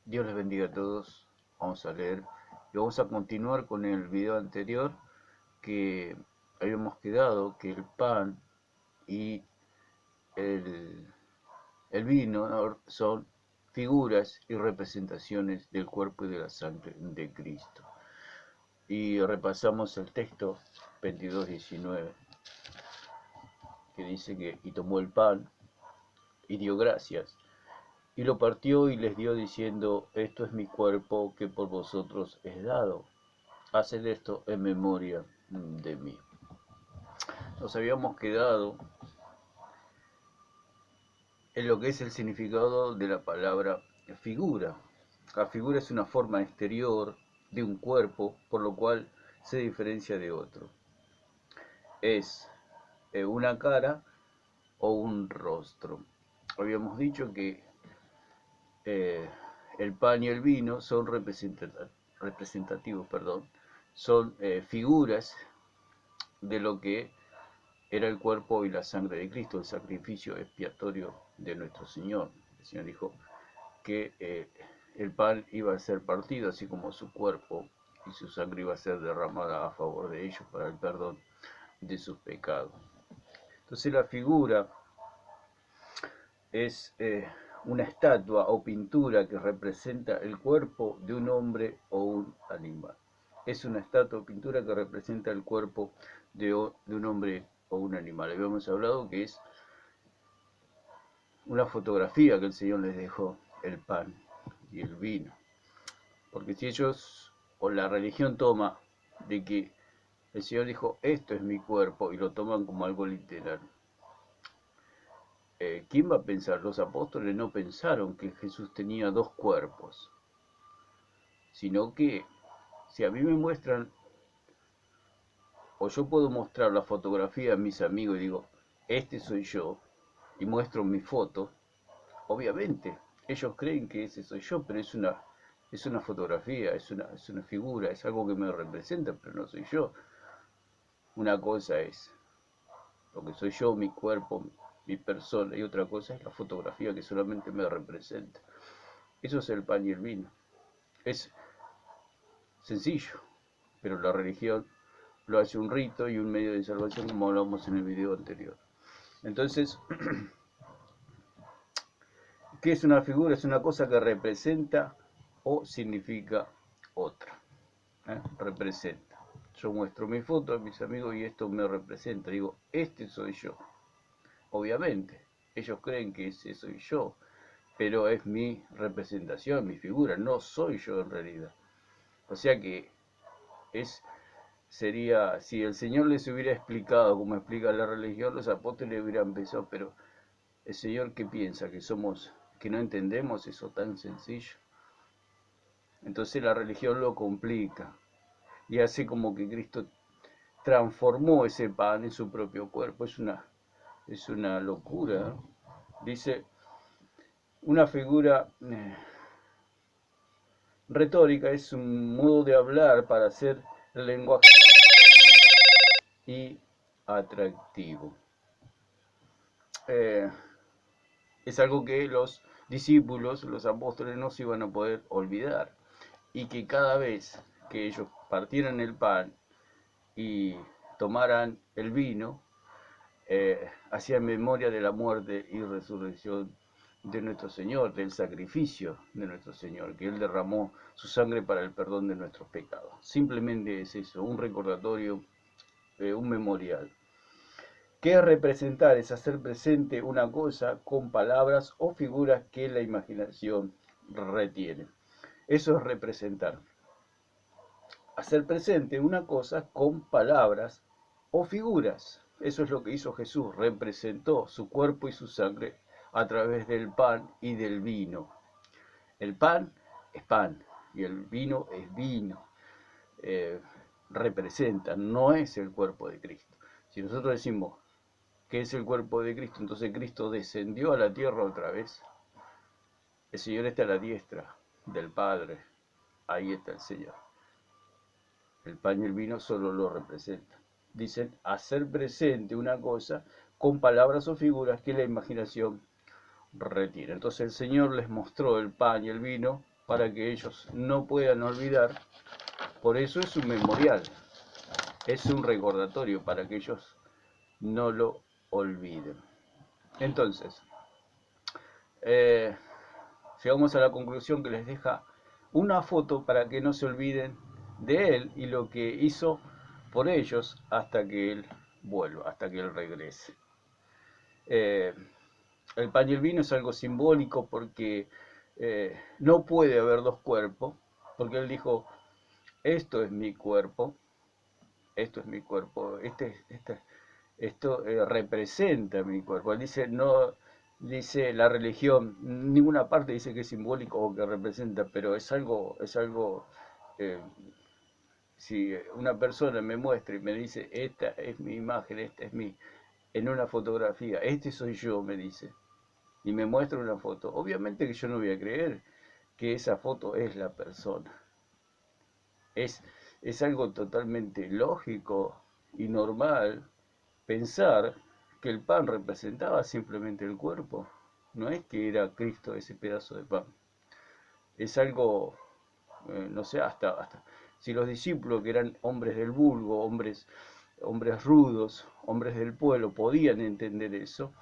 Dios les bendiga a todos. Vamos a leer y vamos a continuar con el video anterior que habíamos quedado que el pan y el, el vino son figuras y representaciones del cuerpo y de la sangre de Cristo. Y repasamos el texto 22:19 que dice que y tomó el pan y dio gracias y lo partió y les dio diciendo, esto es mi cuerpo que por vosotros es dado. Haced esto en memoria de mí. Nos habíamos quedado en lo que es el significado de la palabra figura. La figura es una forma exterior de un cuerpo, por lo cual se diferencia de otro. Es una cara o un rostro. Habíamos dicho que el pan y el vino son representativos, son figuras de lo que era el cuerpo y la sangre de Cristo, el sacrificio expiatorio de nuestro Señor. El Señor dijo que el pan iba a ser partido, así como su cuerpo, y su sangre iba a ser derramada a favor de ellos para el perdón de sus pecados. Entonces la figura es una estatua o pintura que representa el cuerpo de un hombre o un animal. Es una estatua o pintura que representa el cuerpo de un hombre o un animal. Habíamos hablado que es una fotografía que el Señor les dejó, el pan y el vino. Porque si ellos, o la religión toma de que el Señor dijo, esto es mi cuerpo, y lo toman como algo literal, ¿quién va a pensar? Los apóstoles no pensaron que Jesús tenía dos cuerpos, sino que si a mí me muestran, o yo puedo mostrar la fotografía a mis amigos y digo, este soy yo, y muestro mi foto, obviamente ellos creen que ese soy yo, pero es una fotografía, es una figura, es algo que me representa, pero no soy yo. Una cosa es lo que soy yo, mi cuerpo, mi persona, y otra cosa es la fotografía que solamente me representa. Eso es el pan y el vino. Es sencillo, pero la religión lo hace un rito y un medio de salvación, como hablamos en el video anterior. Entonces, ¿qué es una figura? Es una cosa que representa o significa otra. Representa. Yo muestro mi foto a mis amigos y esto me representa. Digo, este soy yo. Obviamente, ellos creen que ese soy yo, pero es mi representación, mi figura, no soy yo en realidad. O sea que sería, si el Señor les hubiera explicado como explica la religión, los apóstoles hubieran pensado, pero el Señor, ¿qué piensa? Que no entendemos eso tan sencillo. Entonces la religión lo complica y hace como que Cristo transformó ese pan en su propio cuerpo. Es una locura, ¿no? Dice, una figura retórica es un modo de hablar para hacer el lenguaje y atractivo. Es algo que los discípulos, los apóstoles, no se iban a poder olvidar, y que cada vez que ellos partieran el pan y tomaran el vino, hacían memoria de la muerte y resurrección de nuestro Señor, del sacrificio de nuestro Señor, que Él derramó su sangre para el perdón de nuestros pecados. Simplemente es eso, un recordatorio, un memorial. ¿Qué es representar? Es hacer presente una cosa con palabras o figuras que la imaginación retiene. Eso es representar. Hacer presente una cosa con palabras o figuras. Eso es lo que hizo Jesús. Representó su cuerpo y su sangre a través del pan y del vino. El pan es pan y el vino es vino. Representa, no es el cuerpo de Cristo. Si nosotros decimos que es el cuerpo de Cristo, entonces Cristo descendió a la tierra otra vez. El Señor está a la diestra del Padre. Ahí está el Señor. El pan y el vino solo lo representan. Dicen hacer presente una cosa con palabras o figuras que la imaginación retiene. Entonces el Señor les mostró el pan y el vino para que ellos no puedan olvidar. Por eso es un memorial, es un recordatorio para que ellos no lo olviden. Entonces, eh, llegamos a la conclusión que les deja una foto para que no se olviden de él y lo que hizo por ellos hasta que él vuelva, hasta que él regrese. Eh, el pan y el vino es algo simbólico porque no puede haber dos cuerpos, porque él dijo, esto es mi cuerpo, esto es mi cuerpo, esto representa mi cuerpo. Él dice, no, dice la religión, ninguna parte dice que es simbólico o que representa, pero es algo, eh, si una persona me muestra y me dice, esta es mi imagen, esta es mi, en una fotografía, este soy yo, me dice, y me muestra una foto, obviamente que yo no voy a creer que esa foto es la persona. Es algo totalmente lógico y normal pensar que el pan representaba simplemente el cuerpo. No es que era Cristo ese pedazo de pan. Es algo, no sé, hasta si los discípulos, que eran hombres del vulgo, hombres rudos, hombres del pueblo, podían entender eso.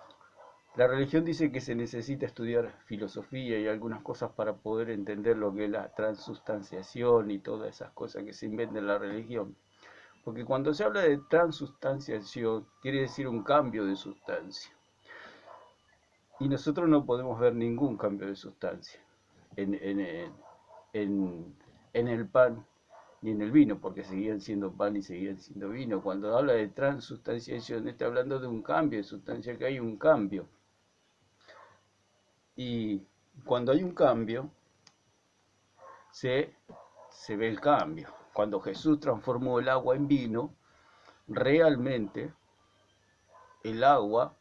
La religión dice que se necesita estudiar filosofía y algunas cosas para poder entender lo que es la transustanciación y todas esas cosas que se inventan en la religión. Porque cuando se habla de transustanciación, quiere decir un cambio de sustancia. Y nosotros no podemos ver ningún cambio de sustancia en el pan ni en el vino, porque seguían siendo pan y seguían siendo vino. Cuando habla de transustanciación, está hablando de un cambio de sustancia, que hay un cambio. Y cuando hay un cambio, se ve el cambio. Cuando Jesús transformó el agua en vino, realmente el agua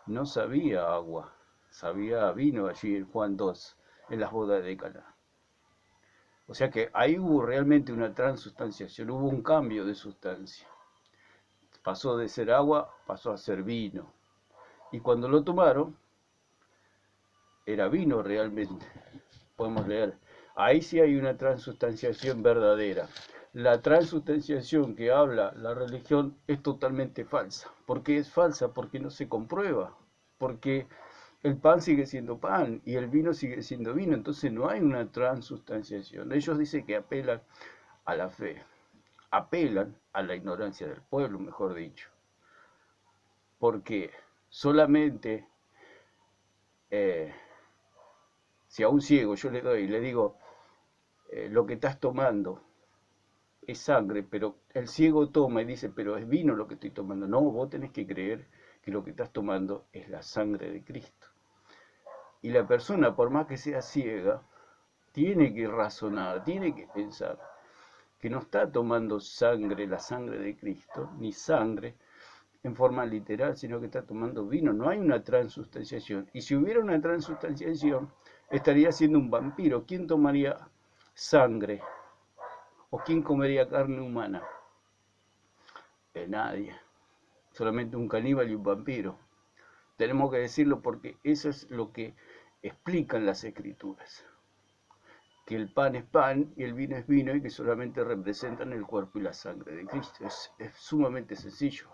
no sabía agua, sabía vino allí en Juan 2, en las bodas de Caná. O sea que ahí hubo realmente una transustanciación, hubo un cambio de sustancia. Pasó de ser agua, pasó a ser vino. Y cuando lo tomaron, era vino realmente. Podemos leer. Ahí sí hay una transustanciación verdadera. La transustanciación que habla la religión es totalmente falsa. ¿Por qué es falsa? Porque no se comprueba. Porque el pan sigue siendo pan y el vino sigue siendo vino. Entonces no hay una transustanciación. Ellos dicen que apelan a la fe. Apelan a la ignorancia del pueblo, mejor dicho. Porque solamente si a un ciego yo le doy y le digo, lo que estás tomando es sangre, pero el ciego toma y dice, pero es vino lo que estoy tomando. No, vos tenés que creer que lo que estás tomando es la sangre de Cristo. Y la persona, por más que sea ciega, tiene que razonar, tiene que pensar que no está tomando sangre, la sangre de Cristo, ni sangre en forma literal, sino que está tomando vino. No hay una transustanciación. Y si hubiera una transustanciación, estaría siendo un vampiro. ¿Quién tomaría sangre? ¿O quién comería carne humana? Nadie. Solamente un caníbal y un vampiro. Tenemos que decirlo porque eso es lo que explican las escrituras. Que el pan es pan y el vino es vino y que solamente representan el cuerpo y la sangre de Cristo. Es sumamente sencillo.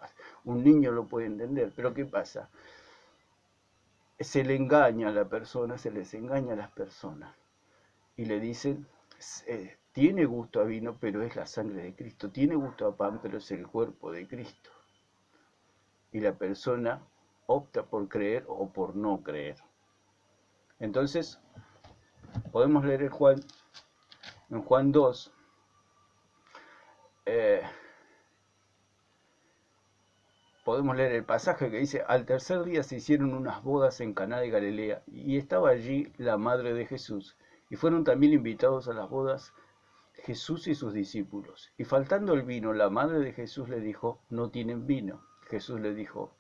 Un niño lo puede entender. Pero ¿qué pasa? Se le engaña a la persona, se les engaña a las personas. Y le dicen, tiene gusto a vino, pero es la sangre de Cristo. Tiene gusto a pan, pero es el cuerpo de Cristo. Y la persona opta por creer o por no creer. Entonces, podemos leer en Juan 2, podemos leer el pasaje que dice, al tercer día se hicieron unas bodas en Caná de Galilea, y estaba allí la madre de Jesús, y fueron también invitados a las bodas Jesús y sus discípulos. Y faltando el vino, la madre de Jesús le dijo, no tienen vino. Jesús le dijo,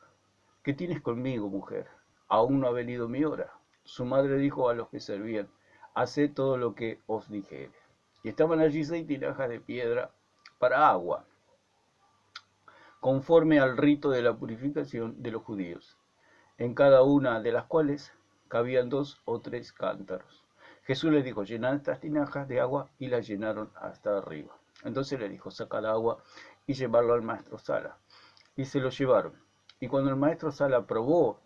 ¿qué tienes conmigo, mujer? Aún no ha venido mi hora. Su madre dijo a los que servían, haced todo lo que os dijere. Y estaban allí 6 tinajas de piedra para agua, conforme al rito de la purificación de los judíos, en cada una de las cuales cabían 2 o 3 cántaros. Jesús les dijo, llenan estas tinajas de agua, y las llenaron hasta arriba. Entonces le dijo, saca el agua y llevarlo al maestro Sala. Y se lo llevaron. Y cuando el maestro Sala probó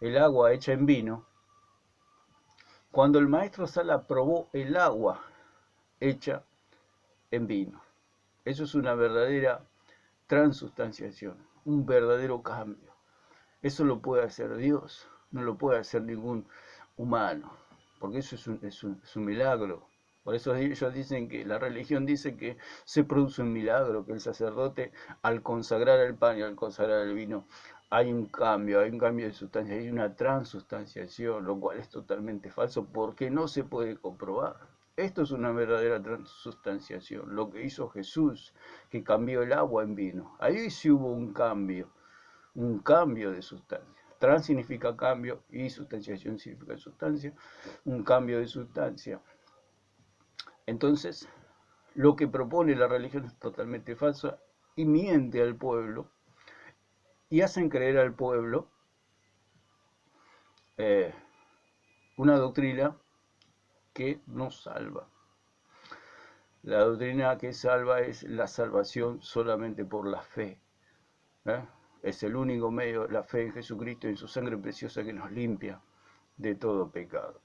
el agua hecha en vino, cuando el maestro Sala probó el agua hecha en vino, eso es una verdadera transustanciación, un verdadero cambio. Eso lo puede hacer Dios, no lo puede hacer ningún humano, porque eso es un milagro. Por eso ellos dicen que la religión dice que se produce un milagro, que el sacerdote al consagrar el pan y al consagrar el vino hay un cambio de sustancia, hay una transustanciación, lo cual es totalmente falso porque no se puede comprobar. Esto es una verdadera transustanciación, lo que hizo Jesús, que cambió el agua en vino. Ahí sí hubo un cambio de sustancia. Trans significa cambio y sustanciación significa sustancia, un cambio de sustancia. Entonces, lo que propone la religión es totalmente falso y miente al pueblo y hacen creer al pueblo una doctrina que no salva. La doctrina que salva es la salvación solamente por la fe. Es el único medio, la fe en Jesucristo y en su sangre preciosa que nos limpia de todo pecado.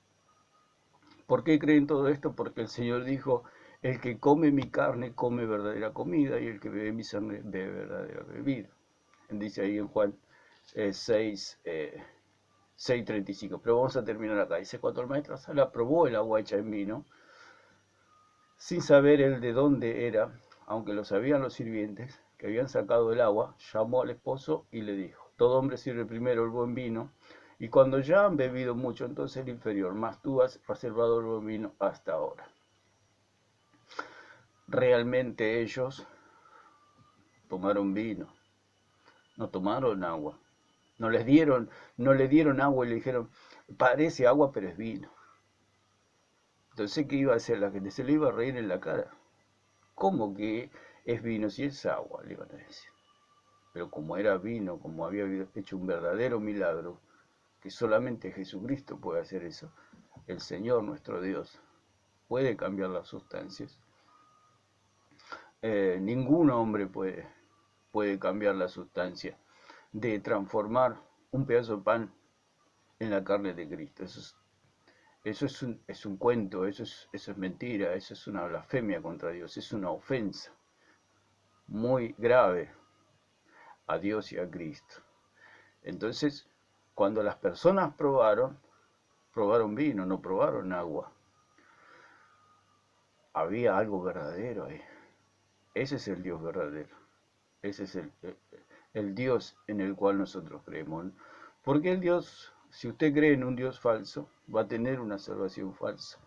¿Por qué creen todo esto? Porque el Señor dijo, el que come mi carne come verdadera comida y el que bebe mi sangre bebe verdadera bebida. Dice ahí en Juan 6:35. Pero vamos a terminar acá. Dice, cuando el maestro Sala probó el agua hecha en vino, sin saber él de dónde era, aunque lo sabían los sirvientes que habían sacado el agua, llamó al esposo y le dijo, todo hombre sirve primero el buen vino, y cuando ya han bebido mucho, entonces el inferior, mas tú has reservado el buen vino hasta ahora. Realmente ellos tomaron vino, no tomaron agua. No le dieron agua y le dijeron, parece agua pero es vino. Entonces, ¿qué iba a hacer la gente? Se le iba a reír en la cara. ¿Cómo que es vino si es agua? Le iban a decir. Pero como era vino, como había hecho un verdadero milagro, que solamente Jesucristo puede hacer eso, el Señor nuestro Dios puede cambiar las sustancias. Ningún hombre puede cambiar la sustancia de transformar un pedazo de pan en la carne de Cristo. Eso es un cuento, eso es mentira, eso es una blasfemia contra Dios, es una ofensa muy grave a Dios y a Cristo. Entonces, cuando las personas probaron vino, no probaron agua. Había algo verdadero ahí. Ese es el Dios verdadero. Ese es el Dios en el cual nosotros creemos. Porque el Dios, si usted cree en un Dios falso, va a tener una salvación falsa.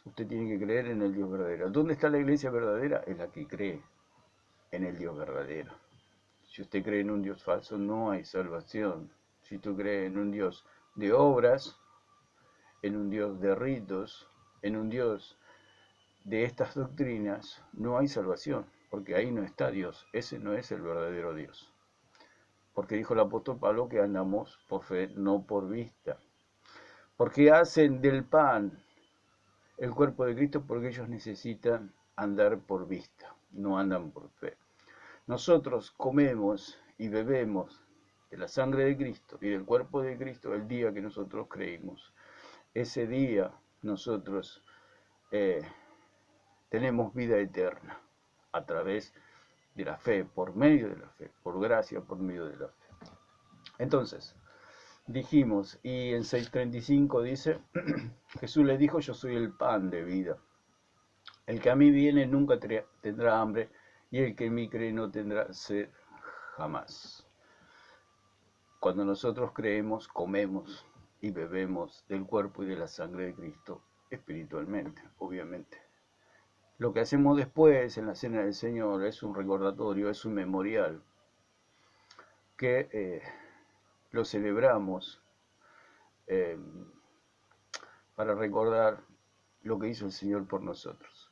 Usted tiene que creer en el Dios verdadero. ¿Dónde está la iglesia verdadera? Es la que cree en el Dios verdadero. Si usted cree en un Dios falso, no hay salvación. Si tú crees en un Dios de obras, en un Dios de ritos, en un Dios de estas doctrinas, no hay salvación, porque ahí no está Dios. Ese no es el verdadero Dios. Porque dijo el apóstol Pablo que andamos por fe, no por vista. Porque hacen del pan el cuerpo de Cristo porque ellos necesitan andar por vista, no andan por fe. Nosotros comemos y bebemos de la sangre de Cristo y del cuerpo de Cristo el día que nosotros creímos. Ese día nosotros tenemos vida eterna a través de la fe, por medio de la fe, por gracia, por medio de la fe. Entonces, dijimos, y en 6:35 dice, Jesús le dijo, yo soy el pan de vida. El que a mí viene nunca tendrá hambre, y el que en mí cree no tendrá sed jamás. Cuando nosotros creemos, comemos y bebemos del cuerpo y de la sangre de Cristo espiritualmente, obviamente. Lo que hacemos después en la cena del Señor es un recordatorio, es un memorial, que lo celebramos para recordar lo que hizo el Señor por nosotros.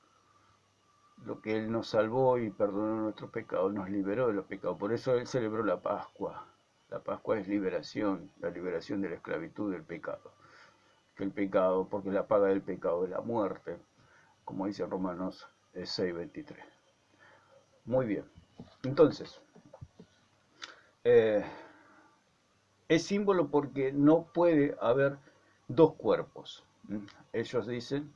Lo que Él nos salvó y perdonó nuestros pecados, nos liberó de los pecados. Por eso Él celebró la Pascua. La Pascua es liberación, la liberación de la esclavitud del pecado. que el pecado, porque la paga del pecado es la muerte, como dice Romanos 6:23. Muy bien. Entonces, eh, es símbolo porque no puede haber dos cuerpos. Ellos dicen,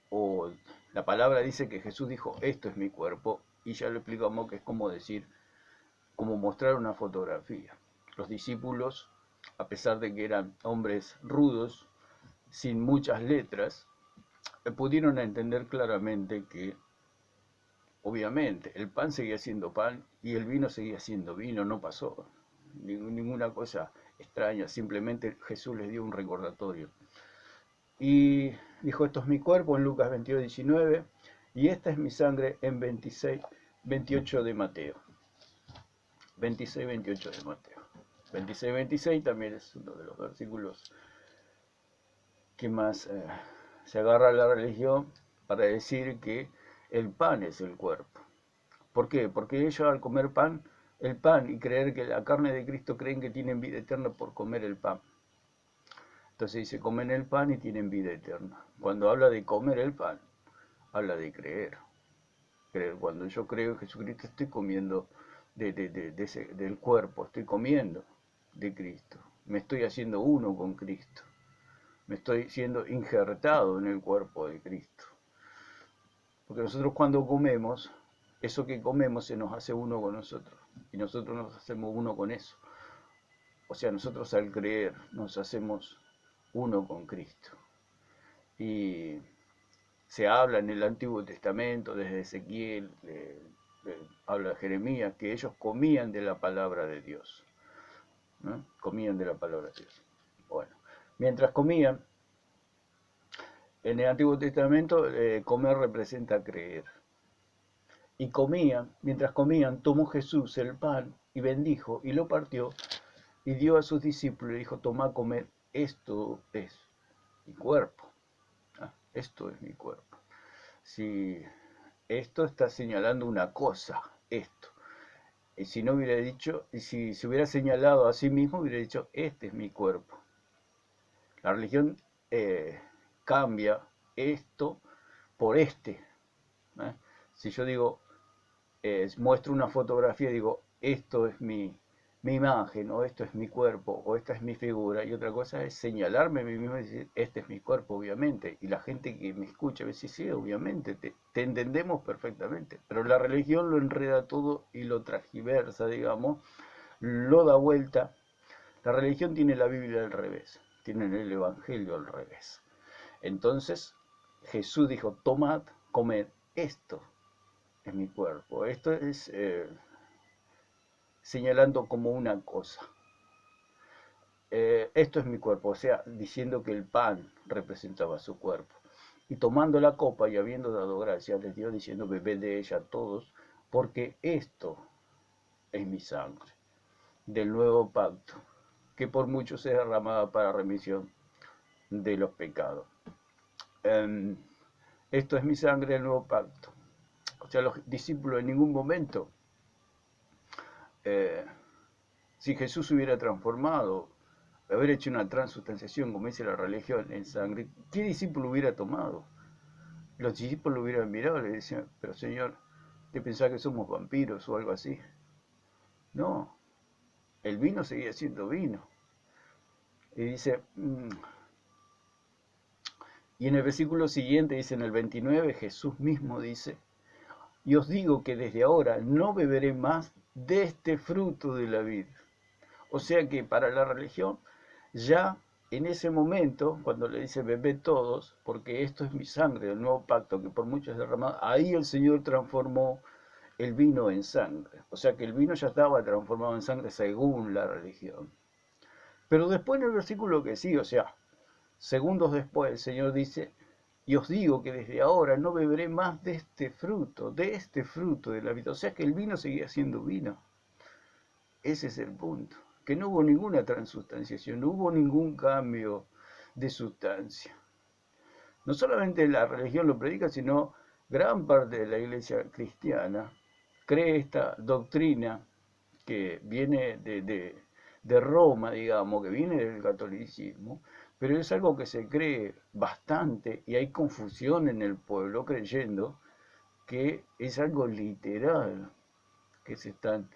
o la palabra dice que Jesús dijo, esto es mi cuerpo, y ya lo explicamos que es como decir, como mostrar una fotografía. Los discípulos, a pesar de que eran hombres rudos, sin muchas letras, pudieron entender claramente que, obviamente, el pan seguía siendo pan y el vino seguía siendo vino, no pasó ninguna cosa extraña, simplemente Jesús les dio un recordatorio. Y dijo, esto es mi cuerpo en Lucas 22:19 y esta es mi sangre en 26:28 de Mateo. 26:28 de Mateo. 26:26 también es uno de los versículos que más se agarra a la religión para decir que el pan es el cuerpo. ¿Por qué? Porque ellos al comer pan, el pan y creer que la carne de Cristo creen que tienen vida eterna por comer el pan. Entonces dice, comen el pan y tienen vida eterna. Cuando habla de comer el pan, habla de creer. Creer. Cuando yo creo en Jesucristo, estoy comiendo del cuerpo, estoy comiendo de Cristo. Me estoy haciendo uno con Cristo. Me estoy siendo injertado en el cuerpo de Cristo. Porque nosotros cuando comemos, eso que comemos se nos hace uno con nosotros. Y nosotros nos hacemos uno con eso. O sea, nosotros al creer nos hacemos uno con Cristo. Y se habla en el Antiguo Testamento, desde Ezequiel, habla de Jeremías, que ellos comían de la palabra de Dios. ¿No? Comían de la palabra de Dios. Bueno, mientras comían, en el Antiguo Testamento comer representa creer. Y comían, mientras comían, tomó Jesús el pan y bendijo y lo partió y dio a sus discípulos y dijo, tomad, comed, esto es mi cuerpo. Esto es mi cuerpo. Si esto está señalando una cosa, esto. Y si no hubiera dicho, y si se hubiera señalado a sí mismo, hubiera dicho, este es mi cuerpo. La religión cambia esto por este. Si yo digo, muestro una fotografía y digo, esto es mi imagen, o esto es mi cuerpo, o esta es mi figura, y otra cosa es señalarme a mí mismo y decir, este es mi cuerpo, obviamente, y la gente que me escucha me dice, sí, obviamente, te entendemos perfectamente, pero la religión lo enreda todo y lo transgiversa, digamos, lo da vuelta. La religión tiene la Biblia al revés, tiene el Evangelio al revés. Entonces, Jesús dijo, tomad, comed, esto es mi cuerpo. Esto es señalando como una cosa. Esto es mi cuerpo, o sea, diciendo que el pan representaba su cuerpo. Y tomando la copa y habiendo dado gracias, les dio diciendo, bebed de ella todos, porque esto es mi sangre del nuevo pacto, que por muchos es derramada para remisión de los pecados. Esto es mi sangre del nuevo pacto. O sea, los discípulos en ningún momento, si Jesús hubiera transformado, haber hecho una transustanciación, como dice la religión, en sangre, ¿qué discípulo hubiera tomado? Los discípulos lo hubieran mirado y le decían, pero Señor, ¿te pensás que somos vampiros o algo así? No, el vino seguía siendo vino. Y dice, y en el versículo siguiente, dice en el 29, Jesús mismo dice, y os digo que desde ahora no beberé más de este fruto de la vid. O sea que para la religión, ya en ese momento, cuando le dice bebé todos, porque esto es mi sangre del nuevo pacto que por muchos es derramado, ahí el Señor transformó el vino en sangre. O sea que el vino ya estaba transformado en sangre según la religión. Pero después en el versículo que sigue, o sea, segundos después el Señor dice, y os digo que desde ahora no beberé más de este fruto de la vida. O sea que el vino seguía siendo vino. Ese es el punto. Que no hubo ninguna transustanciación, no hubo ningún cambio de sustancia. No solamente la religión lo predica, sino gran parte de la iglesia cristiana cree esta doctrina que viene de Roma, digamos, que viene del catolicismo, pero es algo que se cree bastante y hay confusión en el pueblo creyendo que es algo literal, que se están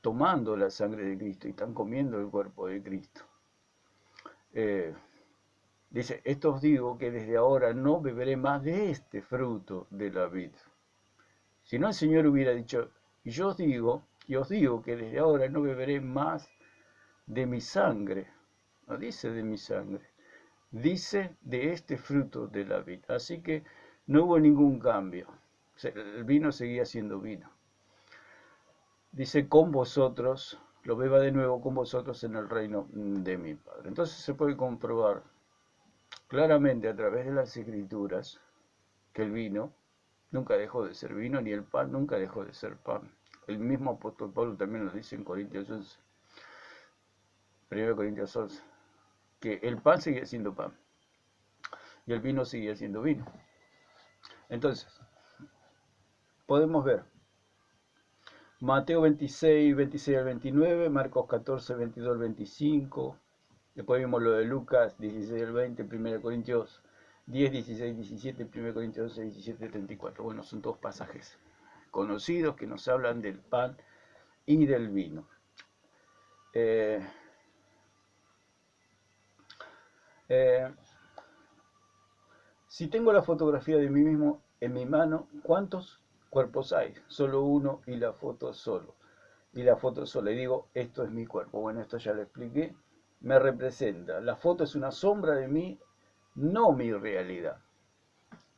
tomando la sangre de Cristo y están comiendo el cuerpo de Cristo. Dice, esto os digo que desde ahora no beberé más de este fruto de la vid. Si no, el Señor hubiera dicho, y os digo que desde ahora no beberé más de mi sangre. No dice de mi sangre, dice de este fruto de la vid. Así que no hubo ningún cambio. El vino seguía siendo vino. Dice, con vosotros, lo beba de nuevo con vosotros en el reino de mi Padre. Entonces se puede comprobar claramente a través de las Escrituras que el vino nunca dejó de ser vino, ni el pan nunca dejó de ser pan. El mismo apóstol Pablo también lo dice en Corintios 11, 1 Corintios 11, que el pan sigue siendo pan y el vino sigue siendo vino. Entonces, podemos ver Mateo 26, 26 al 29, Marcos 14, 22 al 25, después vimos lo de Lucas 16 al 20, 1 Corintios 10, 16, 17, 1 Corintios 12, 17, 34. Bueno, son todos pasajes conocidos que nos hablan del pan y del vino. Si tengo la fotografía de mí mismo en mi mano, ¿cuántos cuerpos hay? Solo uno y la foto solo. Y la foto sola. Y digo, esto es mi cuerpo. Bueno, esto ya lo expliqué. Me representa. La foto es una sombra de mí, no mi realidad.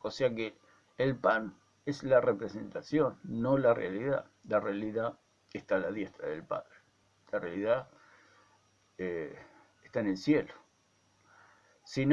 O sea que el pan es la representación, no la realidad. La realidad está a la diestra del Padre. La realidad está en el cielo. Si no,